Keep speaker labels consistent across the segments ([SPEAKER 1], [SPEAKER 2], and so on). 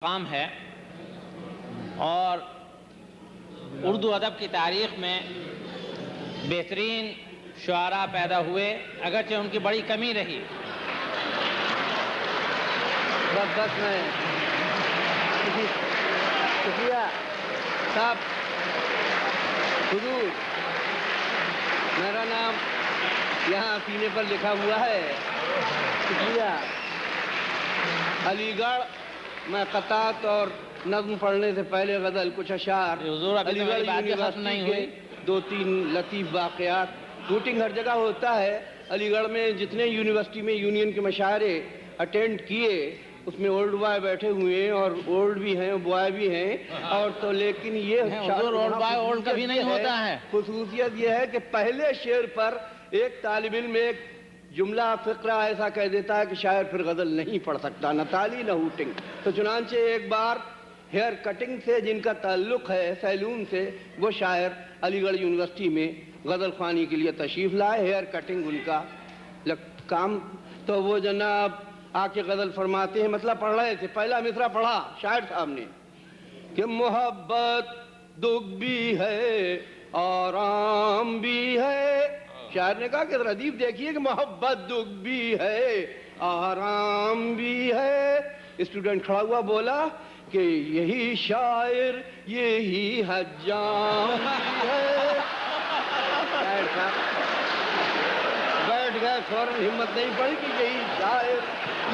[SPEAKER 1] مقام ہے اور اردو ادب کی تاریخ میں بہترین شعراء پیدا ہوئے، اگرچہ ان کی بڑی کمی رہی۔
[SPEAKER 2] بس میں شکریہ صاحب حضور، میرا نام یہاں سینے پر لکھا ہوا ہے، شکریہ۔ علی گڑھ میں قطعات اور نظم پڑھنے سے پہلے غزل کچھ اشعار، علی گڑھ یونیورسٹی کے 2-3 لطیف واقعات۔ شوٹنگ ہر جگہ ہوتا ہے، علی گڑھ میں جتنے یونیورسٹی میں یونین کے مشاعرے اٹینڈ کیے اس میں اولڈ بوائے بیٹھے ہوئے ہیں، اور اولڈ بھی ہیں بوائے بھی ہیں، اور تو لیکن یہ
[SPEAKER 1] کبھی نہیں ہوتا ہے۔
[SPEAKER 2] خصوصیت یہ ہے کہ پہلے شعر پر ایک طالب علم ایک جملہ فقرہ ایسا کہہ دیتا ہے کہ شاعر پھر غزل نہیں پڑھ سکتا، نہ تالی نہ ہوٹنگ۔ تو چنانچہ ایک بار ہیئر کٹنگ سے جن کا تعلق ہے سیلون سے، وہ شاعر علی گڑھ یونیورسٹی میں غزل خوانی کے لیے تشریف لائے، ہیئر کٹنگ ان کا کام۔ تو وہ جناب آ کے غزل فرماتے ہیں، مطلب پڑھ رہے تھے، پہلا مصرع پڑھا شاعر صاحب نے کہ محبت دکھ بھی ہے آرام بھی ہے۔ شاعر نے کہا کہ ردیف دیکھیے کہ محبت دکھ بھی ہے آرام بھی ہے۔ اسٹوڈنٹ کھڑا ہوا بولا کہ یہی شاعر یہی حجام بھی ہے۔ شاعر صاحب بیٹھ گئے، فوراً ہمت نہیں پڑی کہ یہی شاعر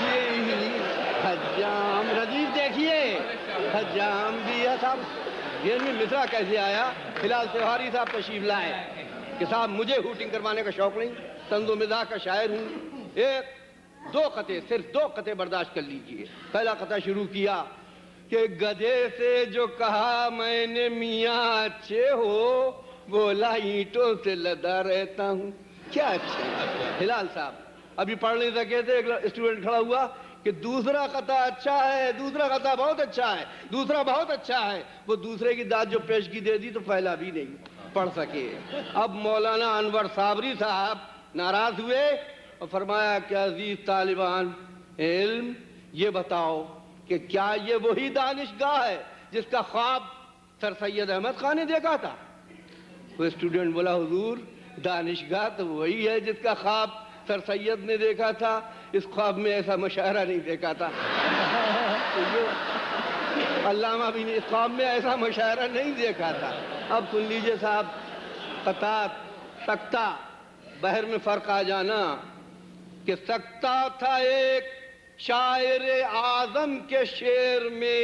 [SPEAKER 2] یہی حجام، ردیف دیکھیے حجام بھی ہے۔ صاحب یہ مصرع کیسے آیا؟ فی الحال تیوہاری صاحب تشریف لائے کہ صاحب مجھے ہوٹنگ کروانے کا شوق نہیں، طنز و مزاح کا شاعر ہوں، صرف دو قطعے برداشت کر لیجئے۔ پہلا قطعہ شروع کیا کہ گدھے سے جو کہا میں نے میاں اچھے ہو، بولا اینٹوں سے لدا رہتا ہوں۔ کیا اچھے ہلال صاحب ابھی پڑھ نہیں سکے تھے، ایک اسٹوڈنٹ کھڑا ہوا کہ دوسرا قطعہ اچھا ہے، دوسرا قطعہ بہت اچھا ہے، دوسرا بہت اچھا ہے۔ وہ دوسرے کی داد جو پیشگی دے دی تو پہلا بھی نہیں پڑھ سکے۔ اب مولانا انور صابری صاحب ناراض ہوئے اور فرمایا کہ عزیز طالبان علم، یہ بتاؤ کہ کیا یہ وہی دانشگاہ ہے جس کا خواب سر سید احمد خان نے دیکھا تھا؟ وہ اسٹوڈنٹ بولا حضور دانشگاہ تو وہی ہے جس کا خواب سر سید نے دیکھا تھا، اس خواب میں ایسا مشاعرہ نہیں دیکھا تھا۔ علامہ بھی نے اس خواب میں ایسا مشاعرہ نہیں دیکھا تھا۔ اب سن لیجئے صاحب قطعات۔ سکتہ، بحر میں فرق آ جانا کہ سکتہ تھا ایک شاعر اعظم کے شعر میں،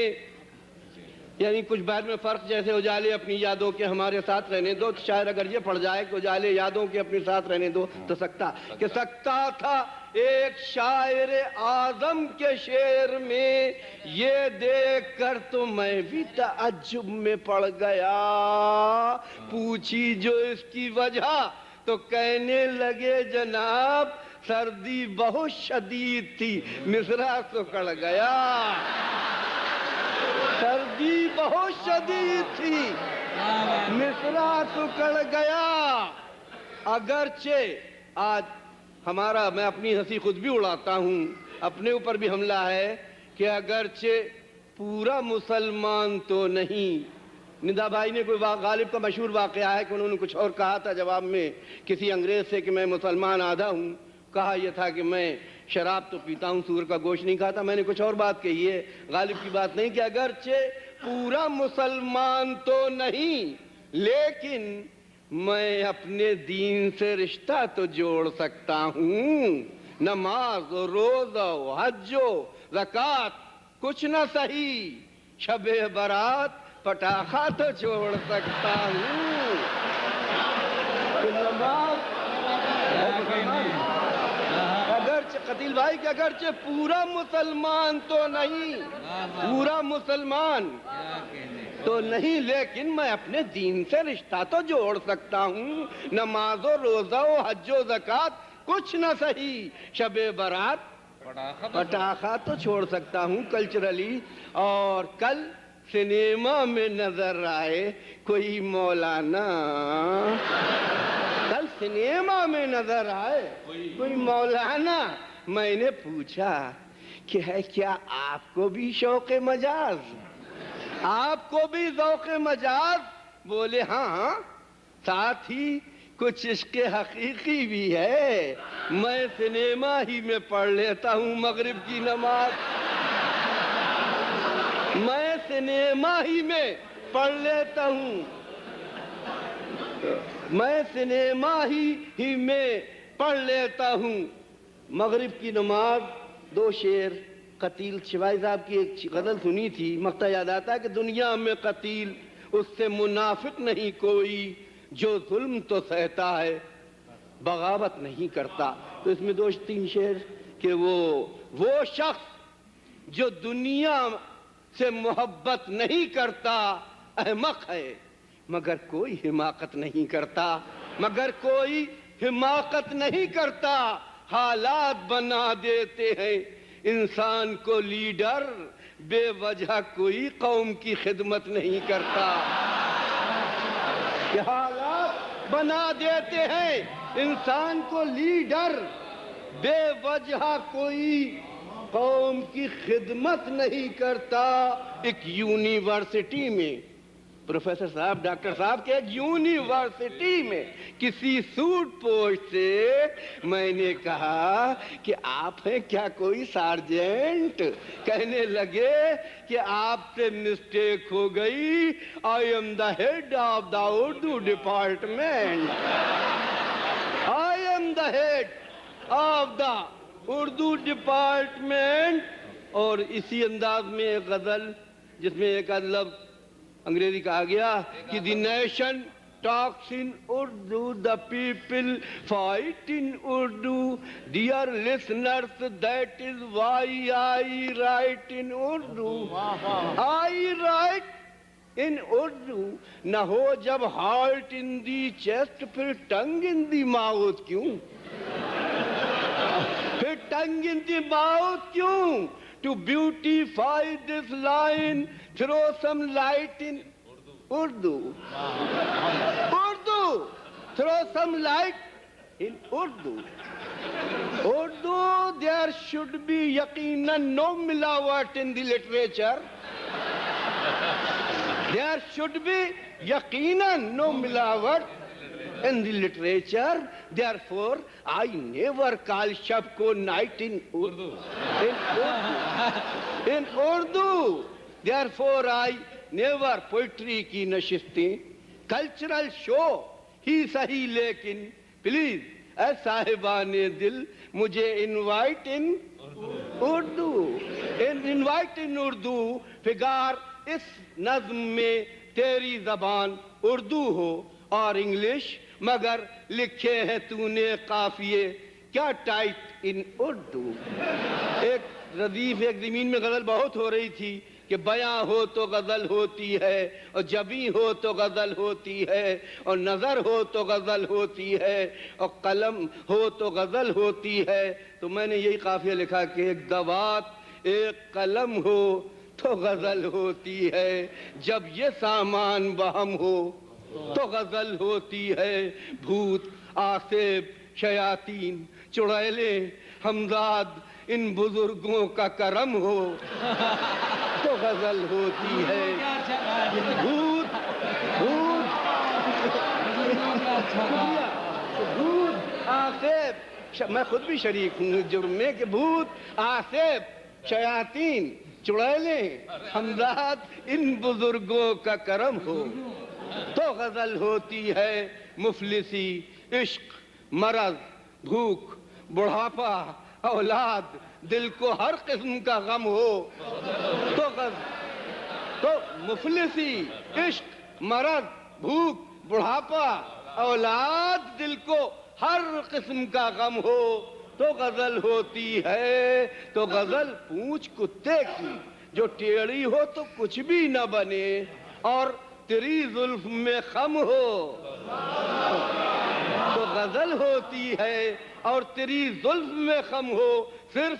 [SPEAKER 2] یعنی کچھ بحر میں فرق جیسے اجالے اپنی یادوں کے ہمارے ساتھ رہنے دو، تو شاعر اگر یہ پڑھ جائے کہ اجالے یادوں کے اپنے ساتھ رہنے دو تو سکتہ کہ سکتہ تھا ایک شاعر اعظم کے شعر میں، یہ دیکھ کر تو میں بھی تعجب میں پڑ گیا، پوچھی جو اس کی وجہ تو کہنے لگے جناب سردی بہت شدید تھی، مصرع سکڑ گیا۔ سردی بہت شدید تھی، مصرع سکڑ گیا۔ اگرچہ آج میں اپنی ہنسی خود بھی اڑاتا ہوں، اپنے اوپر بھی حملہ ہے کہ اگرچہ پورا مسلمان تو نہیں۔ ندا بھائی نے کوئی غالب کا مشہور واقعہ ہے کہ انہوں نے کچھ اور کہا تھا جواب میں کسی انگریز سے کہ میں مسلمان آدھا ہوں، کہا یہ تھا کہ میں شراب تو پیتا ہوں، سور کا گوشت نہیں کھاتا۔ میں نے کچھ اور بات کہی ہے، غالب کی بات نہیں، کہ اگرچہ پورا مسلمان تو نہیں لیکن میں اپنے دین سے رشتہ تو جوڑ سکتا ہوں، نماز و روزہ و حج و زکوٰۃ کچھ نہ صحیح، شب برات پٹاخہ تو چھوڑ سکتا ہوں۔ اگرچہ قتیل بھائی کہ اگرچہ پورا مسلمان تو نہیں، پورا مسلمان تو نہیں لیکن میں اپنے دین سے رشتہ تو جوڑ سکتا ہوں، نماز و روزہ و حج و زکوٰۃ کچھ نہ صحیح، شب برات پٹاخہ تو چھوڑ سکتا ہوں کلچرلی۔ اور کل سنیما میں نظر آئے کوئی مولانا، کل سنیما میں نظر آئے کوئی مولانا، میں نے پوچھا کہ ہے کیا آپ کو بھی شوق مجاز، آپ کو بھی ذوق مجاز؟ بولے ہاں، ساتھ ہی کچھ عشق حقیقی بھی ہے، میں سنیما ہی میں پڑھ لیتا ہوں مغرب کی نماز، میں سنیما ہی میں پڑھ لیتا ہوں، میں سنیما ہی میں پڑھ لیتا ہوں مغرب کی نماز۔ دو شعر قتیل شیوائی صاحب کی ایک غزل سنی تھی، مقطع یاد آتا ہے کہ دنیا میں قتیل اس سے منافق نہیں کوئی، جو ظلم تو سہتا ہے بغاوت نہیں کرتا۔ تو اس میں دو تین شعر کہ وہ شخص جو دنیا سے محبت نہیں کرتا احمق ہے، مگر کوئی حماقت نہیں کرتا، مگر کوئی حماقت نہیں کرتا، حالات بنا دیتے ہیں انسان کو لیڈر، بے وجہ کوئی قوم کی خدمت نہیں کرتا، کہ حالات بنا دیتے ہیں انسان کو لیڈر، بے وجہ کوئی قوم کی خدمت نہیں کرتا۔ ایک یونیورسٹی میں پروفیسر صاحب، ڈاکٹر صاحب کے ایک یونیورسٹی میں کسی سوٹ پوش سے میں نے کہا کہ آپ ہیں کیا کوئی سارجنٹ؟ کہنے لگے کہ آپ سے مسٹیک ہو گئی، I am the head of the Urdu department, I am the head of the Urdu department. اور اسی انداز میں ایک غزل جس میں ایک لفظ انگریزی کہا گیا کہ the nation talks in Urdu, the people fight in Urdu, dear listeners that is why I write in Urdu, I write in Urdu. نہ ہو جب ہارٹ ان دی چیسٹ پھر ٹنگ ان دی ماؤتھ کیوں، پھر ٹنگ ان دی ماؤتھ کیوں؟ To beautify this line, throw some light in Urdu. Urdu, throw some light in Urdu. Urdu, there should be yaqinan no milawat in the literature. There should be yaqinan no milawat in the literature. Therefore, I never call shab ko night in Urdu. In Urdu. Therefore, I never poetry ki nashisten, cultural show hi sahi lekin please اے صاحبان دل مجھے invite in Urdu. Invite in Urdu. فگار اس نظم میں تیری زبان اردو ہو اور English, مگر لکھے ہیں تو نے قافیے کیا ٹائپ ان اردو۔ ایک ردیف ایک زمین میں غزل بہت ہو رہی تھی کہ بیاں ہو تو غزل ہوتی ہے، اور جبیں ہو تو غزل ہوتی ہے، اور نظر ہو تو غزل ہوتی ہے، اور قلم ہو تو غزل ہوتی ہے۔ تو میں نے یہی قافیہ لکھا کہ ایک دوات ایک قلم ہو تو غزل ہوتی ہے، جب یہ سامان بہم ہو تو غزل ہوتی ہے۔ بھوت آصف شیاطین چڑیلے ہمزاد ان بزرگوں کا کرم ہو تو غزل ہوتی ہے۔ بھوت آصف، میں خود بھی شریک ہوں جرم میں کہ بھوت آصف شیاطین چڑیلے ہمزاد ان بزرگوں کا کرم ہو تو غزل ہوتی ہے۔ مفلسی، عشق، مرض، بھوک، بڑھاپا، اولاد، دل کو ہر قسم کا غم ہو تو مفلسی، عشق، مرض، بھوک، بڑھاپا، اولاد، دل کو ہر قسم کا غم ہو تو غزل ہوتی ہے۔ تو غزل پونچھ کتے کی جو ٹیڑھی ہو تو کچھ بھی نہ بنے، اور تیری زلف میں خم ہو تو غزل ہوتی ہے، اور تیری زلف میں خم ہو۔ صرف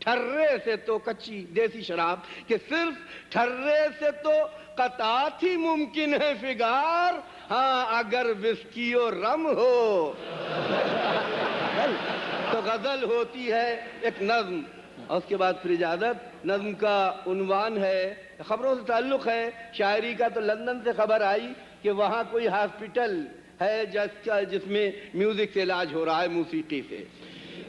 [SPEAKER 2] ٹھرے سے تو کچی دیسی شراب کہ صرف ٹھرے سے تو قطعات ہی ممکن ہے فگار، ہاں اگر وسکی اور رم ہو تو غزل ہوتی ہے۔ ایک نظم اور اس کے بعد پھر اجازت. نظم کا عنوان ہے, خبروں سے تعلق ہے شاعری کا, تو لندن سے خبر آئی کہ وہاں کوئی ہاسپٹل ہے جس میں میوزک سے علاج ہو رہا ہے, موسیقی سے,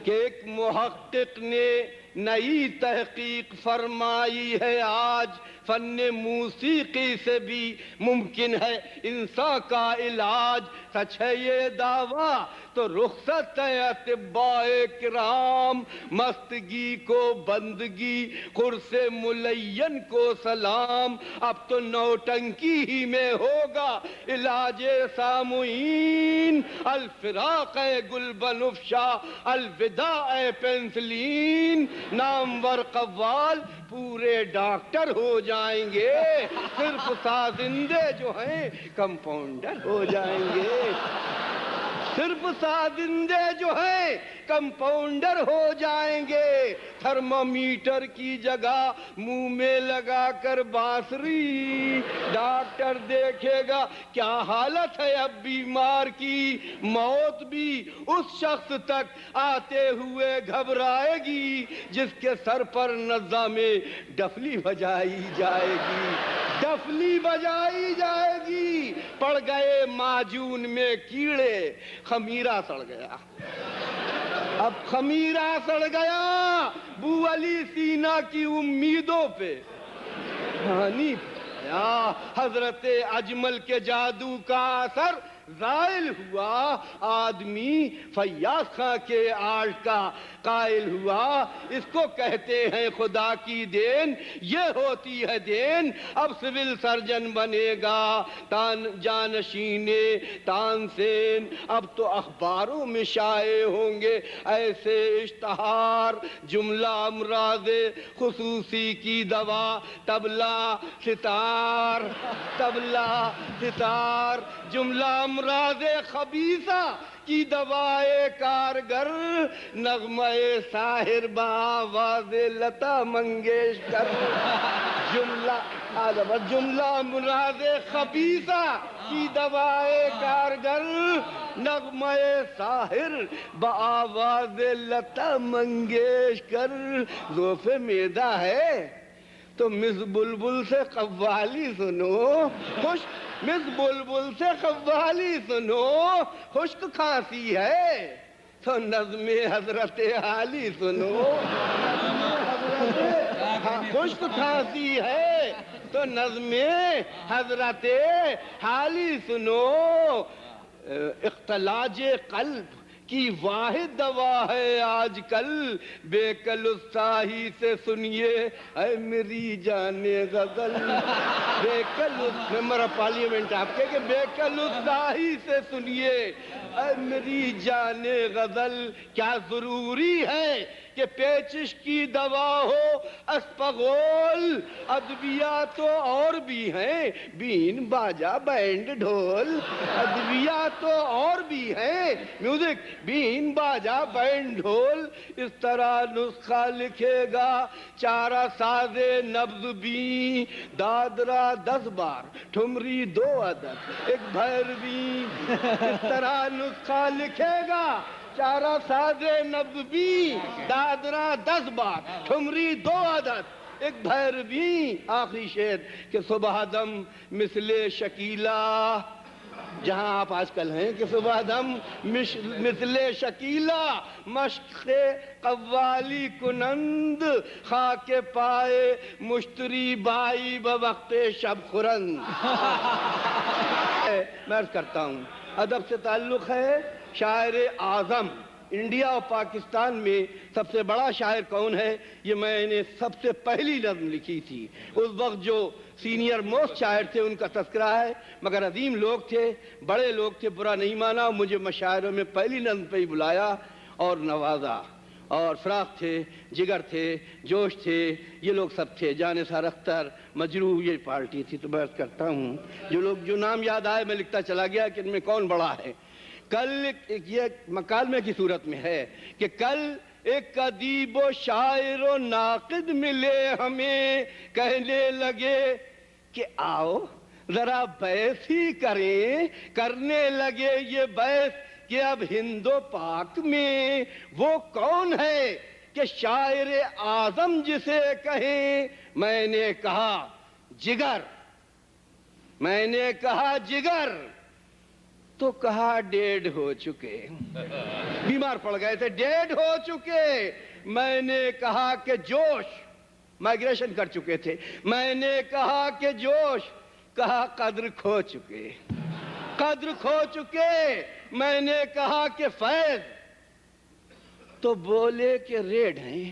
[SPEAKER 2] کہ ایک محقق نے نئی تحقیق فرمائی ہے آج, فن موسیقی سے بھی ممکن ہے انسان کا علاج. سچ ہے یہ دعویٰ تو رخصت ہے اطباء کرام, مستگی کو بندگی قرص ملین کو سلام. اب تو نوٹنکی ہی میں ہوگا علاج سامعین, الفراق ہے گل بنفشا الوداع ہے پینسلین. نامور قوال پورے ڈاکٹر ہو جائیں گے, صرف سازندے جو ہیں کمپاؤنڈر ہو جائیں گے. صرف سازندے جو ہیں کمپاؤنڈر ہو جائیں گے. تھرمامیٹر کی جگہ منہ میں لگا کر بانسری, ڈاکٹر دیکھے گا کیا حالت ہے اب بیمار کی. موت بھی اس شخص تک آتے ہوئے گھبرائے گی جس کے سر پر نظام ڈفلی بجائی جائے گی, ڈفلی بجائی جائے گی. پڑ گئے معجون میں کیڑے, خمیرہ سڑ گیا. اب خمیرہ سڑ گیا بو علی سینا کی امیدوں پہ. پانی پایا حضرت اجمل کے جادو کا اثر زائل ہوا, آدمی فیاض خاں کے آرٹ کا قائل ہوا. اس کو کہتے ہیں خدا کی دین, یہ ہوتی ہے دین. اب سول سرجن بنے گا جانشین تانسین. اب تو اخباروں میں شائع ہوں گے ایسے اشتہار, جملہ امراض خصوصی کی دوا طبلہ ستار, طبلہ ستار. جملہ امراض خبیثہ کی دوائے کارگر, نغمہ ساحر بآواز لتا منگیشکر. جملہ امراض خبیثہ کی دوائے کارگر, نغمہ ساحر بآواز لتا منگیشکر. ذوف میدہ ہے تو مس بلبل سے قوالی سنو, مس بلبل سے قوالی سنو. خشک کھانسی ہے تو نظم حضرت عالی سنو, خشک کھانسی ہے تو نظم حضرت عالی سنو. اختلاج قلب کی واحد دوا ہے آج کل, بے کل الساہی سے سنیے اے میری جان غزل. بے کل ممبر آف پارلیمنٹ آپ کے کہ بے کل الساہی سے سنیے اے میری جان غزل. کیا ضروری ہے کہ پیچش کی دوا ہو اسپغول, ادویات تو اور بھی ہیں, بین باجا بینڈ ڈھول. ادویات تو اور بھی ہیں, میوزک بین باجا بینڈ ڈھول. اس طرح نسخہ لکھے گا چارہ ساز نبض بھی, دادرا 10 بار ٹھمری 2 عدد ایک بھیروی. اس طرح نسخہ لکھے گا چارہ ساز نبض بھی, دادرا 10 بار ٹھمری 2 عدد ایک بھیروی. آخری شعر کہ صبح دم مثل شکیلا, جہاں آپ آج کل ہیں کہ صبح دم مثل شکیلا, مشق قوالی کنند خاک پائے مشتری بائی بوقت شب خورند. میں عرض کرتا ہوں ادب سے تعلق ہے. شاعر اعظم انڈیا اور پاکستان میں سب سے بڑا شاعر کون ہے, یہ میں نے سب سے پہلی نظم لکھی تھی. اس وقت جو سینئر موسٹ شاعر تھے ان کا تذکرہ ہے, مگر عظیم لوگ تھے, بڑے لوگ تھے, برا نہیں مانا. مجھے مشاعروں میں پہلی نظم پہ ہی بلایا اور نوازا. اور فراق تھے, جگر تھے, جوش تھے, یہ لوگ سب تھے. جانثار اختر, مجروح, یہ پارٹی تھی. تو میں عرض کرتا ہوں جو نام یاد آئے میں لکھتا چلا گیا کہ ان میں کون بڑا ہے. کل یہ مکالمے کی صورت میں ہے کہ کل ایک ادیب و شاعر و ناقد ملے ہمیں, کہنے لگے کہ آؤ ذرا بحث ہی کریں. کرنے لگے یہ بحث کہ اب ہند و پاک میں وہ کون ہے کہ شاعر اعظم جسے کہیں، میں نے کہا جگر، میں نے کہا جگر، تو کہا ڈیڈ ہو چکے، بیمار پڑ گئے تھے، ڈیڈ ہو چکے۔ میں نے کہا کہ جوش، مائگریشن کر چکے تھے۔ میں نے کہا کہ جوش، کہا قدر کھو چکے، قدر کھو چکے۔ میں نے کہا کہ فیض، تو بولے کہ ریڈ ہیں،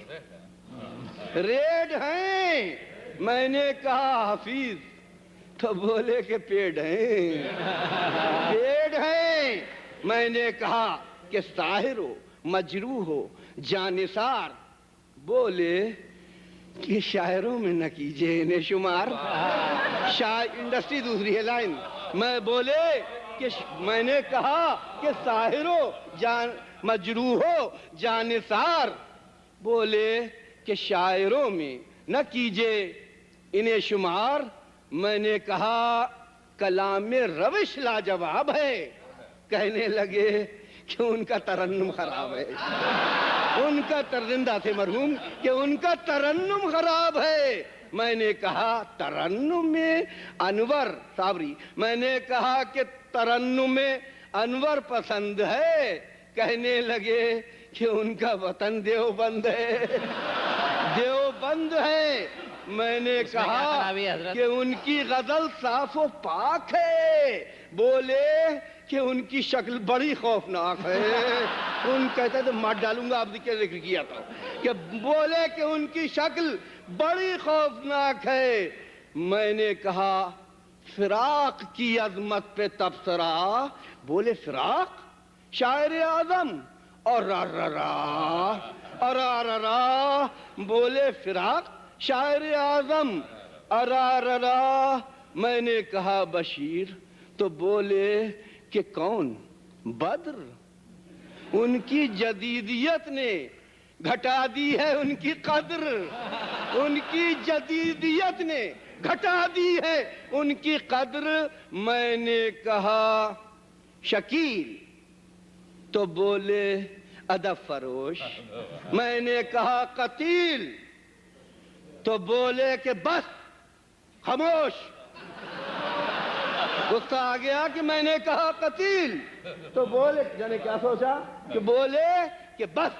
[SPEAKER 2] ریڈ ہیں۔ میں نے کہا حفیظ، تو بولے کہ پیڑ ہیں، پیڑ ہیں۔ میں نے کہا کہ ساحر ہو، مجروح ہو، جانثار، بولے کہ شاعروں میں نہ کیجئے انہیں شمار۔ انڈسٹری دوسری ہے لائن۔ میں بولے کہ میں نے کہا کہ ساحر ہو، مجروح ہو، جانثار، بولے کہ شاعروں میں نہ کیجئے انہیں شمار۔ میں نے کہا کلام روش لاجواب ہے، کہنے لگے کہ ان کا ترنم خراب ہے، ان کا زندہ تھے مرحوم، کہ ان کا ترنم خراب ہے۔ میں نے کہا ترنم میں انور صابری، میں نے کہا کہ ترنم میں انور پسند ہے، کہنے لگے کہ ان کا وطن دیوبند ہے، دیوبند ہے۔ میں نے کہا کہ ان کی غزل صاف و پاک ہے، بولے کہ ان کی شکل بڑی خوفناک ہے۔ ان کہتے تو مار ڈالوں گا، آپ نے کیا ذکر کیا تھا، کہ بولے کہ ان کی شکل بڑی خوفناک ہے۔ میں نے کہا فراق کی عظمت پہ تبصرہ، بولے فراق شاعر اعظم، اور بولے فراق شاعر اعظم، میں نے کہا بشیر، تو بولے کہ کون؟ بدر، ان کی جدیدیت نے گھٹا دی ہے ان کی قدر، ان کی جدیدیت نے گھٹا دی ہے ان کی قدر۔ میں نے کہا شکیل، تو بولے ادب فروش۔ میں نے کہا قتیل، تو بولے کہ بس خاموش۔ غصہ آ گیا کہ میں نے کہا قتیل، تو بولے، جانے کیا سوچا، کہ بولے کہ بس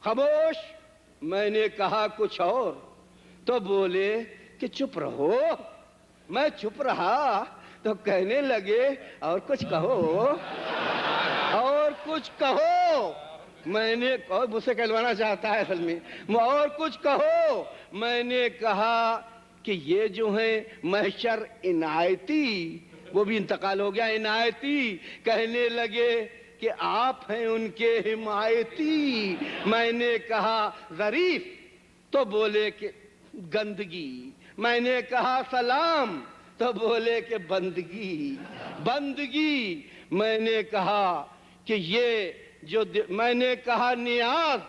[SPEAKER 2] خاموش۔ میں نے کہا کچھ اور، تو بولے کہ چپ رہو۔ میں چپ رہا تو کہنے لگے اور کچھ کہو، اور کچھ کہو۔ میں نے مجھ سے کہلوانا چاہتا ہے اصل میں، اور کچھ کہو۔ میں نے کہا کہ یہ جو ہیں محشر عنایتی، وہ بھی انتقال ہو گیا، عنایتی، کہنے لگے کہ آپ ہیں ان کے حمایتی۔ میں نے کہا ظریف، تو بولے کہ گندگی۔ میں نے کہا سلام، تو بولے کہ بندگی، بندگی۔ میں نے کہا کہ یہ جو میں نے کہا نیاز،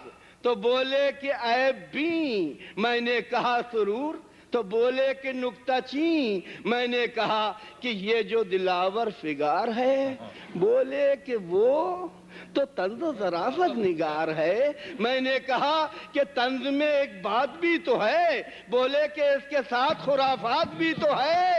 [SPEAKER 2] تو بولے کہ عیب بین۔ میں نے کہا سرور، تو بولے کہ نکتہ چین۔ میں نے کہا کہ یہ جو دلاور فگار ہے، بولے کہ وہ تو طنز و ظرافت نگار ہے۔ میں نے کہا کہ طنز میں ایک بات بھی تو ہے، بولے کہ اس کے ساتھ خرافات بھی تو ہے،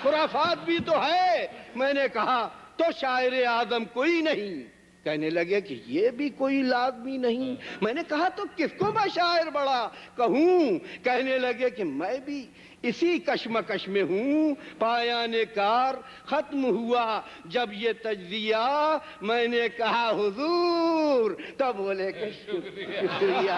[SPEAKER 2] خرافات بھی تو ہے۔ میں نے کہا تو شاعر اعظم کوئی نہیں، کہنے لگے کہ یہ بھی کوئی لازمی نہیں۔ میں نے کہا تو کس کو میں شاعر بڑا کہوں؟ کہنے لگے کہ میں بھی اسی کشمکش میں ہوں۔ پایان کار ختم ہوا جب یہ تجزیہ، میں نے کہا حضور، تو بولے کہ شکریہ۔